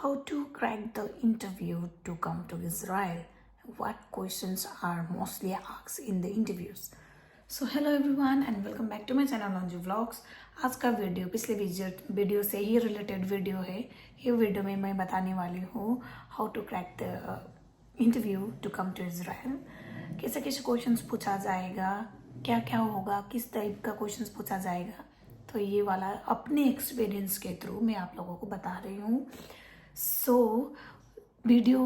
How to crack the interview to come to Israel? What questions are mostly asked in the interviews? So hello everyone and welcome back to my channel Anju Vlogs. आज का video पिछले video से ही related video है. ये video में मैं बताने वाली हूँ how to crack the interview to come to Israel. कैसे कैसे क्वेश्चंस पूछा जाएगा, क्या क्या होगा, किस टाइप का क्वेश्चंस पूछा जाएगा, तो ये वाला अपने एक्सपीरियंस के थ्रू मैं आप लोगों को बता रही हूँ. सो वीडियो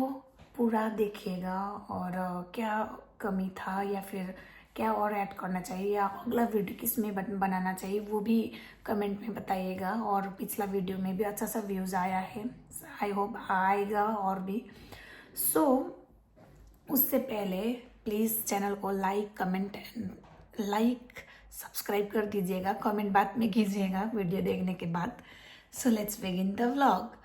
पूरा देखिएगा और क्या कमी था या फिर क्या और ऐड करना चाहिए या अगला वीडियो किस में बनाना चाहिए वो भी कमेंट में बताइएगा. और पिछला वीडियो में भी अच्छा सा व्यूज़ आया है, आई होप आएगा और भी. सो उससे पहले प्लीज़ चैनल को लाइक सब्सक्राइब कर दीजिएगा, कमेंट बाद में कीजिएगा वीडियो देखने के बाद. So let's begin the vlog.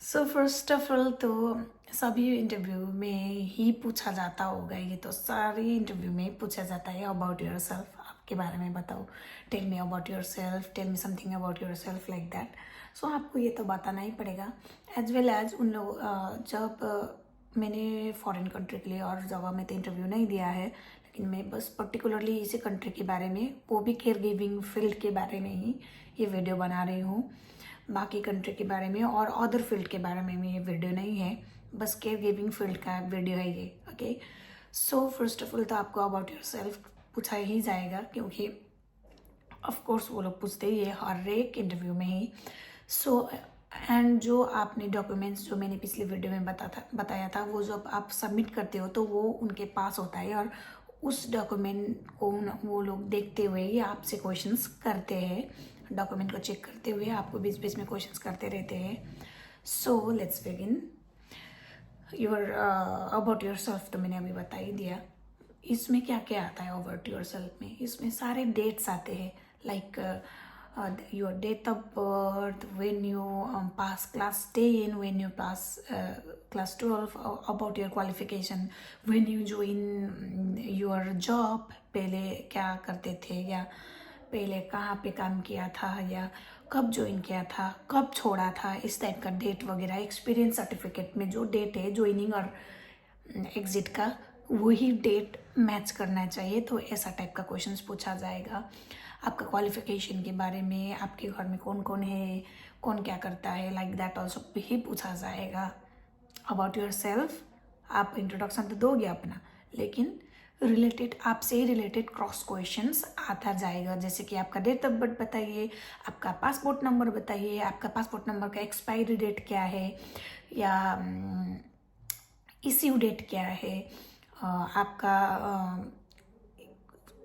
So first of all तो सभी इंटरव्यू में ही पूछा जाता होगा, ये तो सारे इंटरव्यू में पूछा जाता है अबाउट योर सेल्फ. आपके बारे में बताओ, tell me about yourself, tell me something about yourself, like that. So आपको ये तो बताना ही पड़ेगा. एज वेल एज उन लोग जब मैंने फॉरेन कंट्री के लिए और जगह में तो इंटरव्यू नहीं दिया है, लेकिन मैं बस पर्टिकुलरली इसी कंट्री के बारे में, वो भी केयर गिविंग फील्ड के बारे में ही ये वीडियो बना रही हूँ. बाकी कंट्री के बारे में और अदर फील्ड के बारे में ये वीडियो नहीं है, बस केयर गिविंग फील्ड का वीडियो है ये. Okay. So first of all तो आपको अबाउट योर सेल्फ पूछा ही जाएगा, क्योंकि ऑफ कोर्स वो लोग पूछते ही है हर एक इंटरव्यू में ही. सो एंड जो आपने डॉक्यूमेंट्स जो मैंने पिछले वीडियो में बताया था वो जब आप सबमिट करते हो तो वो उनके पास होता है और उस डॉक्यूमेंट को वो लोग देखते हुए ही आपसे क्वेश्चंस करते हैं. डॉक्यूमेंट को चेक करते हुए आपको बीच बीच में क्वेश्चंस करते रहते हैं. So let's begin. Your about your self तो मैंने अभी बता ही दिया. इसमें क्या क्या आता है अबाउट योर सेल्फ में? इसमें सारे डेट्स आते हैं, like your date of birth, when you pass class 10, when you pass class 12, about your qualification, when you join your job, पहले क्या करते थे या पहले कहाँ पे काम किया था या कब ज्वाइन किया था, कब छोड़ा था, इस टाइप का डेट वगैरह. एक्सपीरियंस सर्टिफिकेट में जो डेट है ज्वाइनिंग और एग्जिट का वही डेट मैच करना चाहिए, तो ऐसा टाइप का क्वेश्चंस पूछा जाएगा. आपका क्वालिफिकेशन के बारे में, आपके घर में कौन कौन है, कौन क्या करता है, लाइक दैट ऑल्सो भी पूछा जाएगा. अबाउट योर सेल्फ आप इंट्रोडक्शन तो दोगे अपना, लेकिन रिलेटेड आपसे ही रिलेटेड क्रॉस क्वेश्चंस आता जाएगा. जैसे कि आपका डेट ऑफ बर्थ बताइए, आपका पासपोर्ट नंबर बताइए, आपका पासपोर्ट नंबर का एक्सपायरी डेट क्या है या इश्यू डेट क्या है, आपका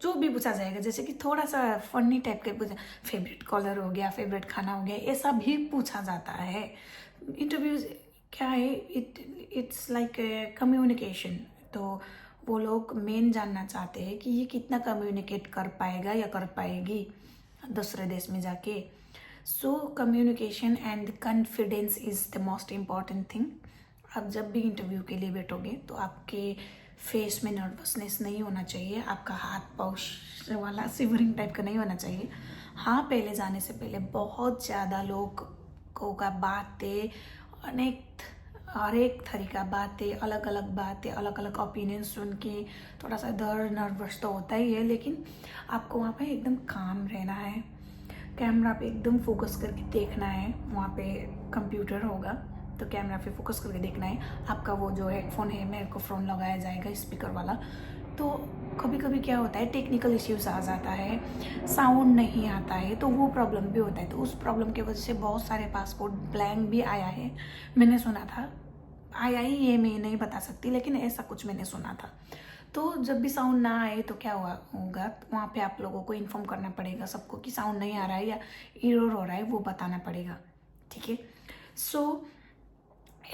जो भी पूछा जाएगा. जैसे कि थोड़ा सा फनी टाइप के पूछा, फेवरेट कलर हो गया, फेवरेट खाना हो गया, ऐसा भी पूछा जाता है. इंटरव्यूज क्या है, इट्स लाइक कम्युनिकेशन. तो वो लोग मेन जानना चाहते हैं कि ये कितना कम्युनिकेट कर पाएगा या कर पाएगी दूसरे देश में जाके. So communication and confidence is the most important thing. आप जब भी इंटरव्यू के लिए बैठोगे तो आपके फेस में नर्वसनेस नहीं होना चाहिए, आपका हाथ पाँव वाला सिवरिंग टाइप का नहीं होना चाहिए. हाँ, पहले जाने से पहले बहुत ज़्यादा लोगों का बातें, हर एक तरीका बातें, अलग अलग बातें, अलग अलग ओपिनियन सुन के थोड़ा सा डर नर्वस तो होता ही है, लेकिन आपको वहाँ पे एकदम काम रहना है. कैमरा पे एकदम फोकस करके देखना है. वहाँ पे कंप्यूटर होगा तो कैमरा पे फोकस करके देखना है. आपका वो जो हेडफोन है, माइक्रोफोन लगाया जाएगा स्पीकर वाला. तो कभी कभी क्या होता है, टेक्निकल इश्यूज आ जाता है, साउंड नहीं आता है, तो वो प्रॉब्लम भी होता है. तो उस प्रॉब्लम की वजह से बहुत सारे पासपोर्ट ब्लैंक भी आया है, मैंने सुना था. आया ही ये मैं नहीं बता सकती, लेकिन ऐसा कुछ मैंने सुना था. तो जब भी साउंड ना आए तो क्या होगा, वहाँ पे आप लोगों को इन्फॉर्म करना पड़ेगा सबको कि साउंड नहीं आ रहा है या एरर हो रहा है, वो बताना पड़ेगा. ठीक है. सो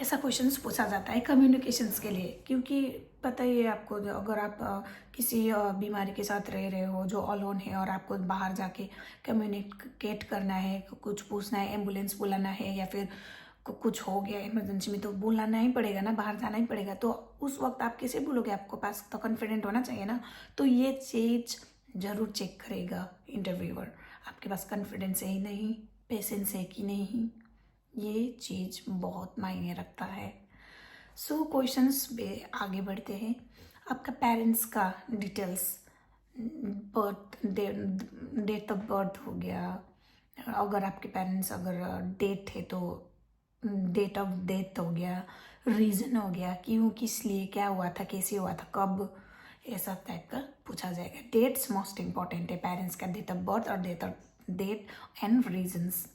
ऐसा क्वेश्चंस पूछा जाता है कम्युनिकेशंस के लिए, क्योंकि पता ही है आपको, अगर आप किसी बीमारी के साथ रह रहे हो जो अलोन है और आपको बाहर जाके कम्युनिकेट करना है, कुछ पूछना है, एम्बुलेंस बुलाना है या फिर कुछ हो गया इमरजेंसी में, तो बुलाना ही पड़ेगा ना, बाहर जाना ही पड़ेगा. तो उस वक्त आप कैसे बोलोगे, आपको पास तो कॉन्फिडेंट होना चाहिए ना. तो ये चीज़ ज़रूर चेक करेगा इंटरव्यूअर, आपके पास कॉन्फिडेंस है ही नहीं, पेशेंस है कि नहीं, ये चीज़ बहुत मायने रखता है। सो क्वेश्चंस पे आगे बढ़ते हैं। आपका पेरेंट्स का details, birth, date of birth हो गया, अगर आपके पेरेंट्स अगर डेट है तो डेट ऑफ डेथ हो गया, रीज़न हो गया, क्यों, किस लिए, क्या हुआ था, कैसे हुआ था, कब, ऐसा टाइप का पूछा जाएगा। डेट्स मोस्ट इंपॉर्टेंट है, पेरेंट्स का डेट ऑफ बर्थ और date and reasons.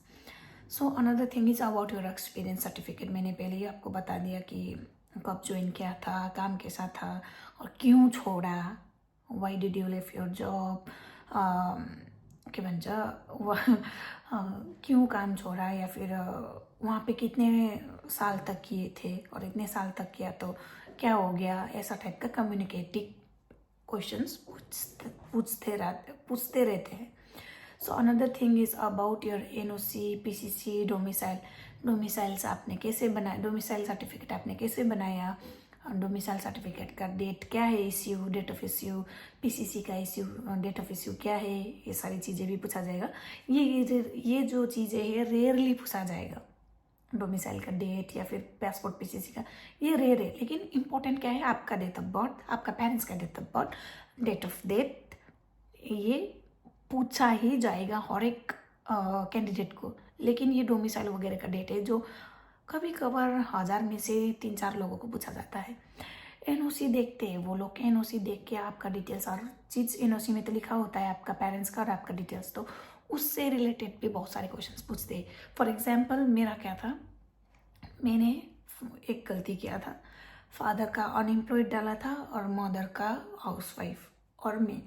So another thing is about your experience certificate. मैंने पहले ही आपको बता दिया कि कब ज्वाइन किया था, काम कैसा था और क्यों छोड़ा, why did you live your job, के भन्छ क्यों काम छोड़ा, या फिर वहाँ पे कितने साल तक किए थे और इतने साल तक किया तो क्या हो गया, ऐसा टाइप का कम्युनिकेटिव क्वेश्चंस पूछते रहते हैं। सो another thing is about your NOC, PCC, domiciles आपने कैसे बनाया, डोमिसाइल सर्टिफिकेट आपने कैसे बनाया, डोमिसाइल सर्टिफिकेट का डेट क्या है, issue, date of issue, PCC का इश्यू, डेट ऑफ इश्यू क्या है, ये सारी चीज़ें भी पूछा जाएगा। ये जो चीज़ें हैं रेयरली पूछा जाएगा। डोमिसाइल का डेट या फिर पासपोर्ट, पीसीसी का, ये रेयर है। लेकिन इंपॉर्टेंट क्या है, आपका डेट ऑफ बर्थ, आपका पेरेंट्स का date of birth, date of death, ये पूछा ही जाएगा हर एक कैंडिडेट को। लेकिन ये डोमिसाइल वगैरह का डेट है जो कभी कभार 1000 में से 3-4 लोगों को पूछा जाता है। एनओसी देखते हैं वो लोग, एनओसी देख के आपका डिटेल्स, और चीज़ एनओसी में तो लिखा होता है आपका पेरेंट्स का और आपका डिटेल्स, तो उससे रिलेटेड भी बहुत सारे क्वेश्चंस पूछते हैं। फॉर एग्जांपल मेरा क्या था, मैंने एक गलती किया था, फादर का अनएम्प्लॉयड डाला था और मदर का हाउसवाइफ और मैं।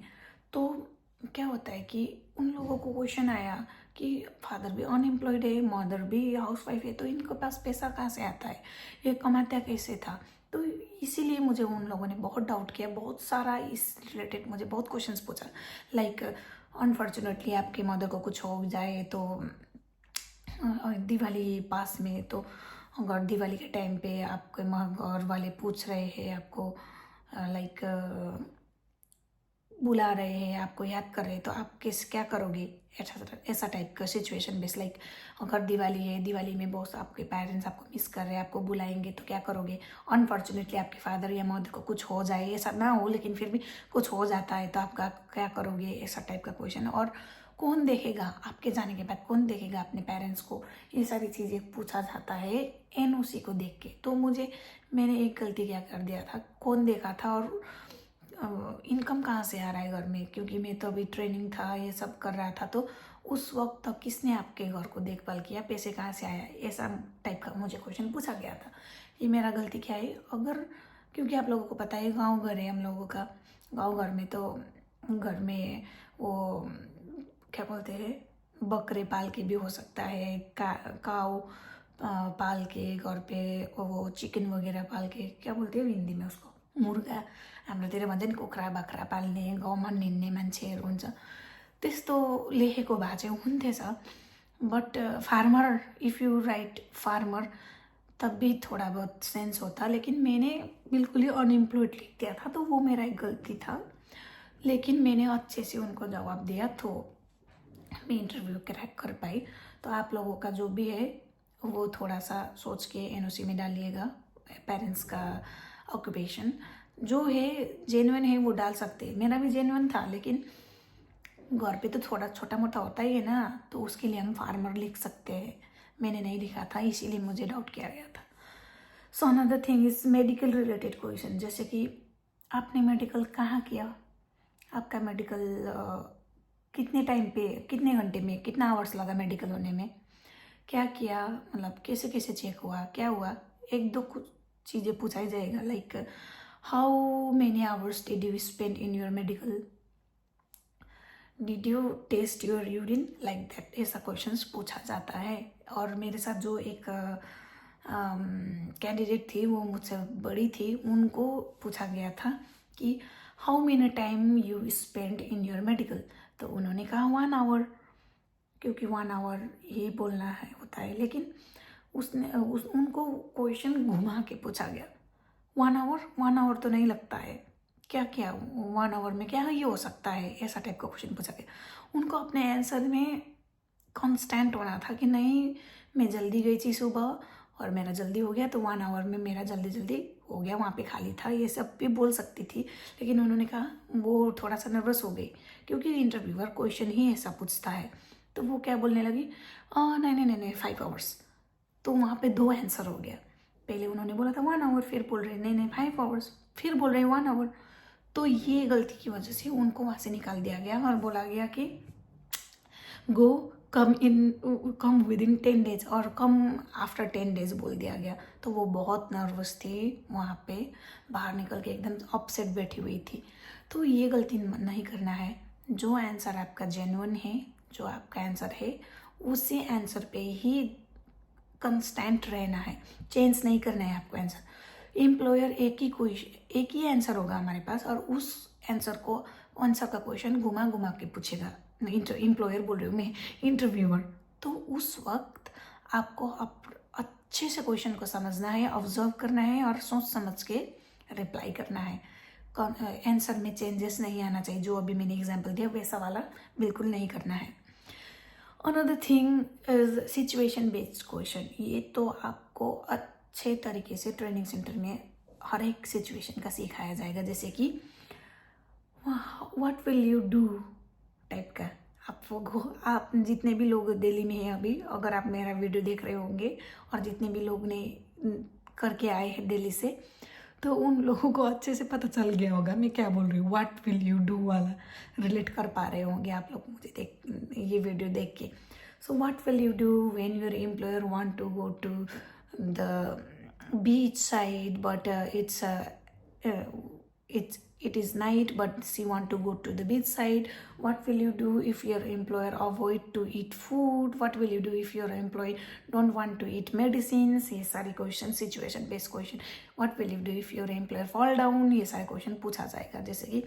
तो क्या होता है कि उन लोगों को क्वेश्चन आया कि फादर भी अनएम्प्लॉयड है, मदर भी हाउसवाइफ है, तो इनके पास पैसा कहाँ से आता है, ये कमाता कैसे था। तो इसीलिए मुझे उन लोगों ने बहुत डाउट किया, बहुत सारा इस रिलेटेड मुझे बहुत क्वेश्चंस पूछा। लाइक अनफॉर्चुनेटली आपके मदर को कुछ हो जाए तो दिवाली पास में, तो अगर दिवाली के टाइम पे आपके घर वाले पूछ रहे हैं आपको, लाइक बुला रहे हैं, आपको याद कर रहे हैं, तो आप क्या करोगे, ऐसा टाइप का सिचुएशन बेस। लाइक अगर दिवाली है, दिवाली में बहुत आपके पेरेंट्स आपको मिस कर रहे हैं, आपको बुलाएंगे, तो क्या करोगे। अनफॉर्चुनेटली आपके फादर या मदर को कुछ हो जाए, ऐसा ना हो लेकिन फिर भी कुछ हो जाता है, तो आपका क्या करोगे, ऐसा टाइप का क्वेश्चन। और कौन देखेगा आपके जाने के बाद, कौन देखेगा अपने पेरेंट्स को, ये सारी चीज़ें पूछा जाता है एनओसी को देख के। तो मैंने एक गलती क्या कर दिया था, कौन देखा था और इनकम कहाँ से आ रहा है घर में, क्योंकि मैं तो अभी ट्रेनिंग था, ये सब कर रहा था, तो उस वक्त तक किसने आपके घर को देखभाल किया, पैसे कहाँ से आया, ऐसा टाइप का मुझे क्वेश्चन पूछा गया था। ये मेरा गलती क्या है, अगर, क्योंकि आप लोगों को पता है गांव घर है हम लोगों का, गांव घर में तो घर में वो क्या बोलते हैं, बकरे पाल के भी हो सकता है, काऊ पाल के घर पे, वो चिकन वगैरह पाल के, क्या बोलते हो हिंदी में उसको, मुर्गा, हाम्रोतिर भन्छ नि कुखुरा बाख्रा पाल्ने गाउँमा हिँड्ने मान्छेहरू हुन्छ, त्यस्तो लेखेको भए चाहिँ हुन्थेछ। But farmer, if you write farmer तब भी थोड़ा बहुत सेंस होता, लेकिन मैंने बिल्कुल ही अनएम्प्लॉयड लिख दिया था, तो वो मेरा एक गलती था। लेकिन मैंने अच्छे से उनको जवाब दिया, तो मैं इंटरव्यू क्रैक कर पाई। तो आप लोगों का जो भी है वो थोड़ा सा सोच के एनओसी में डालिएगा, पेरेंट्स का ऑक्यूपेशन जो है जेन्युइन है वो डाल सकते हैं। मेरा भी जेन्युइन था, लेकिन घर पे तो थोड़ा छोटा मोटा होता ही है ना, तो उसके लिए हम फार्मर लिख सकते हैं। मैंने नहीं लिखा था, इसीलिए मुझे डाउट किया गया था। सो another thing is medical related question, जैसे कि आपने मेडिकल कहाँ किया, आपका मेडिकल कितने टाइम पे, कितने घंटे में, कितना आवर्स लगा मेडिकल होने में, क्या किया, मतलब कैसे कैसे चेक हुआ, क्या हुआ, एक दो कुछ चीज़ें पूछा ही जाएगा। Like how many hours did you spend in your medical, did you test your urine, like that, ऐसा क्वेश्चंस पूछा जाता है। और मेरे साथ जो एक कैंडिडेट थी, वो मुझसे बड़ी थी, उनको पूछा गया था कि how many time you spend in your medical, तो उन्होंने कहा 1 आवर, क्योंकि 1 आवर ही बोलना है होता है। लेकिन उनको क्वेश्चन घुमा के पूछा गया, 1 आवर तो नहीं लगता है, क्या क्या 1 आवर में क्या ये हो सकता है, ऐसा टाइप का क्वेश्चन पूछा गया। उनको अपने आंसर में कॉन्स्टेंट होना था कि नहीं, मैं जल्दी गई थी सुबह और मेरा जल्दी हो गया, तो 1 आवर में मेरा जल्दी जल्दी हो गया, वहाँ पे खाली था, ये सब भी बोल सकती थी। लेकिन उन्होंने कहा, वो थोड़ा सा नर्वस हो गई क्योंकि इंटरव्यूअर क्वेश्चन ही ऐसा पूछता है। तो वो क्या बोलने लगी, नहीं नहीं नहीं नहीं 5 आवर्स। तो वहाँ पे 2 आंसर हो गया। पहले उन्होंने बोला था 1 आवर, फिर बोल रहे नहीं नहीं 5 आवर्स, फिर बोल रहे 1 आवर। तो ये गलती की वजह से उनको वहाँ से निकाल दिया गया और बोला गया कि गो कम विद इन 10 days और कम आफ्टर 10 days बोल दिया गया। तो वो बहुत नर्वस थी, वहाँ पे बाहर निकल के एकदम अपसेट बैठी हुई थी। तो ये गलती नहीं करना है। जो आंसर आपका जेन्युइन है, जो आपका आंसर है, उसी आंसर पे ही कंस्टेंट रहना है, चेंज नहीं करना है आपको आंसर। एम्प्लॉयर एक ही आंसर होगा हमारे पास और उस आंसर का क्वेश्चन घुमा घुमा के पूछेगा। एम्प्लॉयर बोल रही हूँ मैं, इंटरव्यूअर। तो उस वक्त आपको अच्छे से क्वेश्चन को समझना है, ऑब्जर्व करना है और सोच समझ के रिप्लाई करना है। आंसर में चेंजेस नहीं आना चाहिए, जो अभी मैंने एग्जाम्पल दिया वैसा वाला बिल्कुल नहीं करना है। Another thing is situation based question. ये तो आपको अच्छे तरीके से ट्रेनिंग सेंटर में हर एक सिचुएशन का सिखाया जाएगा, जैसे कि what will you do type का। आप जितने भी लोग दिल्ली में हैं अभी, अगर आप मेरा वीडियो देख रहे होंगे और जितने भी लोग ने करके आए हैं दिल्ली से, तो उन लोगों को अच्छे से पता चल गया होगा मैं क्या बोल रही हूँ। व्हाट विल यू डू वाला रिलेट कर पा रहे होंगे आप लोग मुझे ये वीडियो देख के। So what will you do when your employer want to go to the beach side but it is night but she want to go to the beach side. What will you do if your employer avoid to eat food? What will you do if your employee don't want to eat medicines? ये सारे question situation based question. What will you do if your employer fall down? ये सारे question पूछा जाएगा। जैसे कि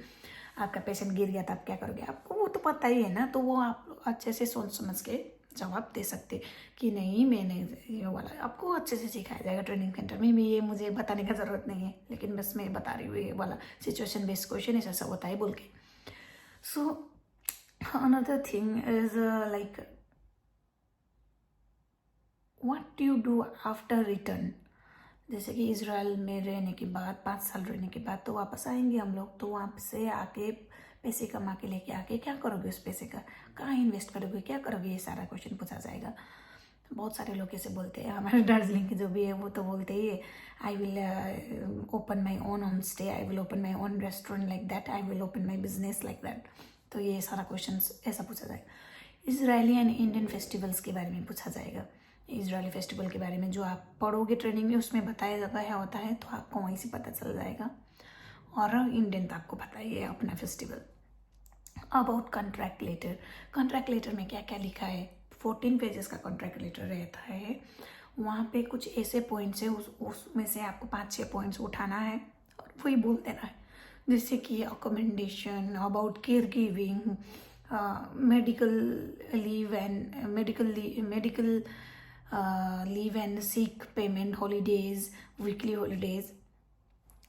आपका patient गिर गया था, आप क्या करोगे, आपको वो तो पता ही है ना, तो वो आप अच्छे से सोच समझ के जवाब दे सकते कि नहीं मैंने ये वाला। आपको अच्छे से सिखाया जाएगा ट्रेनिंग सेंटर में भी, ये मुझे बताने का ज़रूरत नहीं है, लेकिन बस मैं बता रही हूँ ये वाला सिचुएशन बेस्ड क्वेश्चन ऐसा होता है बोल के। सो another thing is like what you do after return. जैसे कि इजराइल में रहने के बाद 5 साल रहने के बाद तो वापस आएंगे हम लोग, तो वहाँ से आके पैसे कमा के लेके आके क्या करोगे, उस पैसे का कहाँ इन्वेस्ट करोगे, क्या करोगे, ये सारा क्वेश्चन पूछा जाएगा। बहुत सारे लोग ऐसे बोलते हैं, हमारे दार्जिलिंग के जो भी है वो तो बोलते ही है, I will open my own home stay, I will open my own restaurant like that, I will open my business like that. तो ये सारा क्वेश्चन ऐसा पूछा जाएगा। इजरायली एंड इंडियन फेस्टिवल्स के बारे में पूछा जाएगा। इजरायली फेस्टिवल के बारे में जो आप पढ़ोगे ट्रेनिंग में उसमें बताया गया होता है, तो आपको वहीं से पता चल जाएगा। और इंडियन तो आपको पता ही है अपना festival. About contract letter, contract letter में क्या क्या लिखा है, 14 पेजेस का कॉन्ट्रैक्ट लेटर रहता है। वहाँ पे कुछ ऐसे पॉइंट्स है, उसमें से आपको 5-6 पॉइंट्स उठाना है और वही बोल देना है। जैसे कि accommodation, about care giving, medical leave and sick payment, holidays, weekly holidays,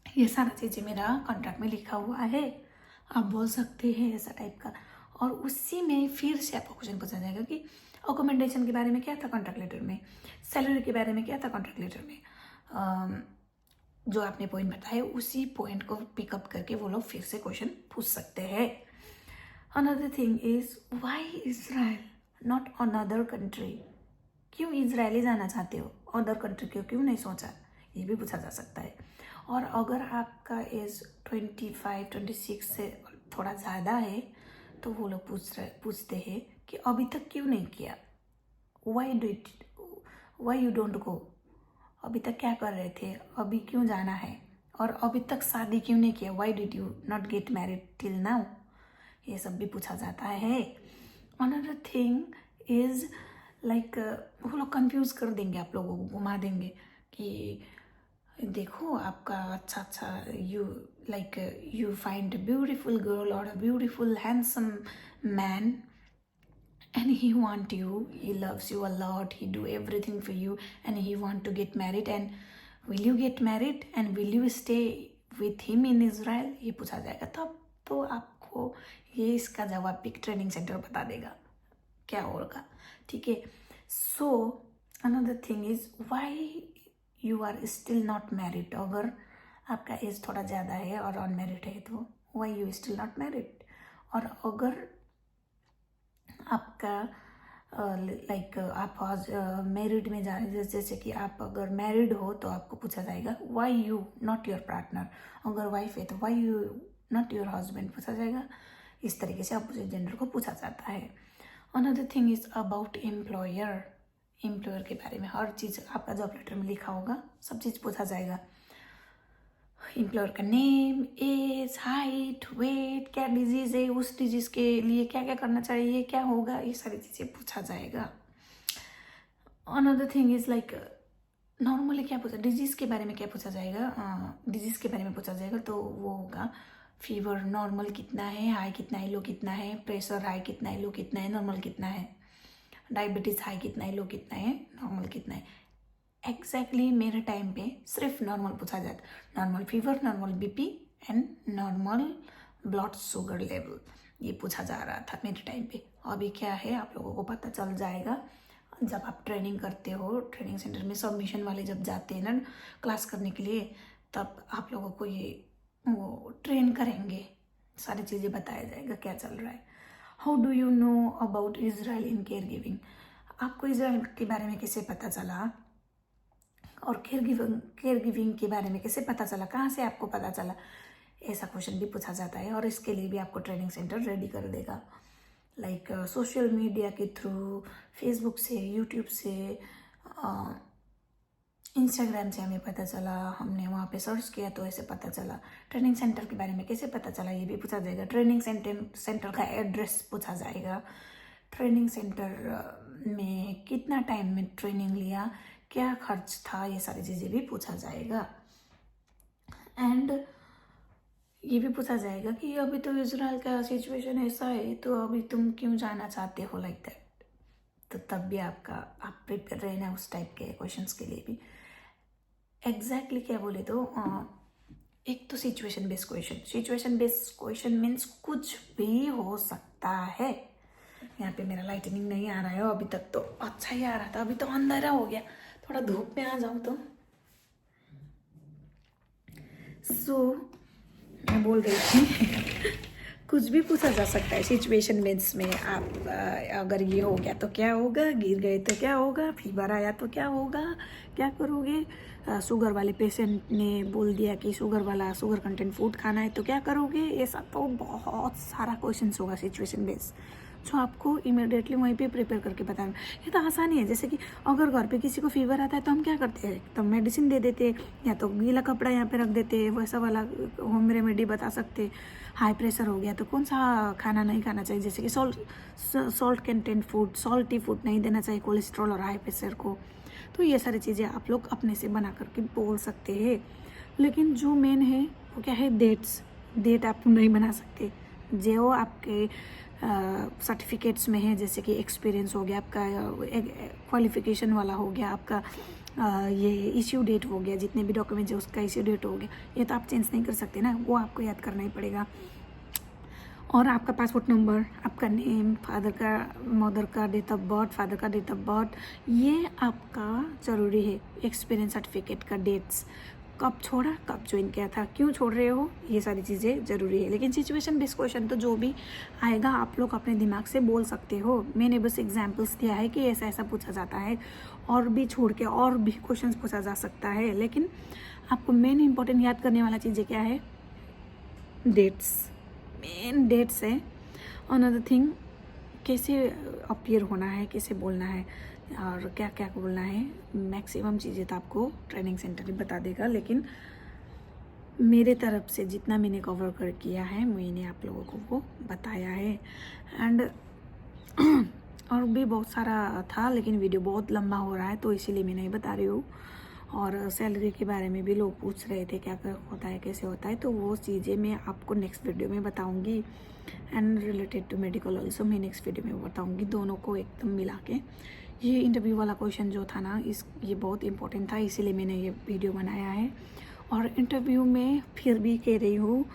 ये सारा चीज़ें मेरा कॉन्ट्रैक्ट में लिखा हुआ है, आप बोल सकते हैं ऐसा टाइप का। और उसी में फिर से आपको क्वेश्चन पूछा जाएगा कि अकोमेंडेशन के बारे में क्या था कॉन्ट्रैक्ट लेटर में, सैलरी के बारे में क्या था कॉन्ट्रैक्ट लेटर में। जो आपने पॉइंट बताया उसी पॉइंट को पिकअप करके वो लोग फिर से क्वेश्चन पूछ सकते हैं। Another thing is why Israel not another country, क्यों इजराइल जाना चाहते हो, अदर कंट्री क्यों नहीं सोचा, ये भी पूछा जा सकता है। और अगर आपका एज 25-26 से थोड़ा ज़्यादा है तो वो लोग पूछते हैं कि अभी तक क्यों नहीं किया, वाई यू डोंट गो, अभी तक क्या कर रहे थे, अभी क्यों जाना है, और अभी तक शादी क्यों नहीं किया, why did you not get married till now, ये सब भी पूछा जाता है। अनदर थिंग इज लाइक वो लोग कंफ्यूज कर देंगे, आप लोगों को घुमा देंगे कि देखो आपका अच्छा you find a beautiful girl or a beautiful handsome man and he want you, he loves you a lot, he do everything for you and he want to get married, and will you get married and will you stay with him in Israel, ये पूछा जाएगा। तब तो आपको ये इसका जवाब भी ट्रेनिंग सेंटर बता देगा क्या होगा, ठीक है। So another thing is why you are still not married. अगर आपका एज थोड़ा ज़्यादा है और अनमेरिड है तो why you still not married. और अगर आपका लाइक आप मैरिड में जा रहे, जैसे कि आप अगर मैरिड हो तो आपको पूछा जाएगा why you not your partner. अगर वाइफ है तो why you not your husband पूछा जाएगा. इस तरीके से अपोजिट जेंडर को पूछा जाता है. Another thing is about employer. Employer के बारे में हर चीज़ आपका जॉब लेटर में लिखा होगा, सब चीज़ पूछा जाएगा. एम्प्लॉयर का नेम, एज, हाइट, वेट, क्या डिजीज़ है, उस डिजीज़ के लिए क्या क्या करना चाहिए, क्या होगा, ये सारी चीज़ें पूछा जाएगा. Another thing is like normally क्या पूछा, डिजीज़ के बारे में क्या पूछा जाएगा. डिजीज़ के बारे में पूछा जाएगा तो वो होगा फीवर नॉर्मल कितना है, हाई कितना है, लो कितना है, प्रेशर हाई कितना है, लो कितना है, नॉर्मल कितना है, डायबिटीज़ हाई कितना है, लो कितना है, नॉर्मल कितना है. एग्जैक्टली मेरे टाइम पे सिर्फ नॉर्मल पूछा जाता. Normal fever, normal BP and normal blood sugar level, ये पूछा जा रहा था मेरे टाइम पे. अभी क्या है आप लोगों को पता चल जाएगा जब आप ट्रेनिंग करते हो. ट्रेनिंग सेंटर में सबमिशन वाले जब जाते हैं ना क्लास करने के लिए, तब आप लोगों को ये वो ट्रेन करेंगे, सारी चीज़ें बताया जाएगा क्या चल रहा है. How do you know about Israel in care giving. आपको इज़राइल के बारे में कैसे पता चला और केयर गिविंग के बारे में कैसे पता चला, कहाँ से आपको पता चला, ऐसा क्वेश्चन भी पूछा जाता है. और इसके लिए भी आपको ट्रेनिंग सेंटर रेडी कर देगा. लाइक सोशल मीडिया के थ्रू, फेसबुक से, यूट्यूब से, इंस्टाग्राम से हमें पता चला, हमने वहाँ पे सर्च किया तो ऐसे पता चला. ट्रेनिंग सेंटर के बारे में कैसे पता चला ये भी पूछा जाएगा. ट्रेनिंग सेंटर का एड्रेस पूछा जाएगा. ट्रेनिंग सेंटर में कितना टाइम में ट्रेनिंग लिया, क्या खर्च था, ये सारी चीज़ें भी पूछा जाएगा. एंड ये भी पूछा जाएगा कि अभी तो इजराइल का सिचुएशन ऐसा है तो अभी तुम क्यों जाना चाहते हो, लाइक दैट. तो तब भी आप प्रिपेयर रहना उस टाइप के क्वेश्चंस के लिए भी. एग्जैक्टली क्या बोले तो एक तो सिचुएशन बेस्ड क्वेश्चन मीन्स कुछ भी हो सकता है. यहाँ पे मेरा लाइटनिंग नहीं आ रहा है, अभी तक तो अच्छा ही आ रहा था, अभी तो अंधेरा हो गया. थोड़ा धूप में आ जाऊँ तो मैं बोल रही थी कुछ भी पूछा जा सकता है सिचुएशन बेस्ड में. आप अगर ये हो गया तो क्या होगा, गिर गए तो क्या होगा, फीवर आया तो क्या होगा, क्या करोगे, शुगर वाले पेशेंट ने बोल दिया कि शुगर कंटेंट फूड खाना है तो क्या करोगे. ऐसा तो बहुत सारा क्वेश्चंस होगा सिचुएशन बेस्ड, जो आपको इमीडिएटली वहीं पे प्रिपेयर करके बताना. ये तो आसानी है. जैसे कि अगर घर पे किसी को फीवर आता है तो हम क्या करते हैं, तो मेडिसिन दे देते, या तो गीला कपड़ा यहाँ पे रख देते, वैसा वाला होम रेमेडी बता सकते. हाई प्रेशर हो गया तो कौन सा खाना नहीं खाना चाहिए, जैसे कि salt content food, salty food नहीं देना चाहिए कोलेस्ट्रॉल और हाई प्रेशर को. तो ये सारी चीज़ें आप लोग अपने से बना करके बोल सकते हैं. लेकिन जो मेन है वो क्या है, डेट आप नहीं बना सकते. जो आपके सर्टिफिकेट्स में है, जैसे कि एक्सपीरियंस हो गया आपका, क्वालिफिकेशन वाला हो गया आपका, ये इश्यू डेट हो गया, जितने भी डॉक्यूमेंट्स है उसका इश्यू डेट हो गया, ये तो आप चेंज नहीं कर सकते ना, वो आपको याद करना ही पड़ेगा. और आपका पासपोर्ट नंबर, आपका नेम, फादर का मदर का डेट ऑफ बर्थ, फादर का डेट ऑफ बर्थ, ये आपका ज़रूरी है. एक्सपीरियंस सर्टिफिकेट का डेट्स, कब छोड़ा, कब ज्वाइन किया था, क्यों छोड़ रहे हो, ये सारी चीज़ें ज़रूरी है. लेकिन सिचुएशन बेस्ड क्वेश्चन तो जो भी आएगा आप लोग अपने दिमाग से बोल सकते हो. मैंने बस एग्जांपल्स दिया है कि ऐसा ऐसा पूछा जाता है, और भी छोड़ के और भी क्वेश्चन पूछा जा सकता है. लेकिन आपको मेन इंपॉर्टेंट याद करने वाला चीज़ें क्या है, डेट्स, मेन डेट्स है. अनदर थिंग, कैसे अपीयर होना है, कैसे बोलना है, और क्या क्या बोलना है. मैक्सिमम चीज़ें तो आपको ट्रेनिंग सेंटर ही बता देगा. लेकिन मेरे तरफ से जितना मैंने कवर कर किया है मैंने आप लोगों को वो बताया है. एंड और भी बहुत सारा था, लेकिन वीडियो बहुत लंबा हो रहा है तो इसीलिए मैं नहीं बता रही हूँ. और सैलरी के बारे में भी लोग पूछ रहे थे क्या होता है, कैसे होता है, तो वो चीज़ें मैं आपको नेक्स्ट वीडियो में बताऊँगी. And related to medical also मैं नेक्स्ट वीडियो में बताऊँगी, दोनों को एकदम मिला के. ये इंटरव्यू वाला क्वेश्चन जो था ना, ये बहुत इंपॉर्टेंट था, इसीलिए मैंने ये वीडियो बनाया है. और इंटरव्यू में फिर भी कह रही हूँ,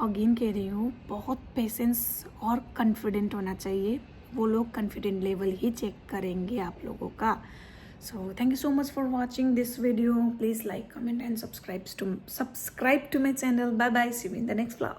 अगेन कह रही हूँ, बहुत पेशेंस और कॉन्फिडेंट होना चाहिए. वो लोग कॉन्फिडेंट लेवल ही चेक करेंगे आप लोगों का. So thank you so much for watching this video. Please like, comment and subscribe to my channel. Bye bye. See you in the next vlog.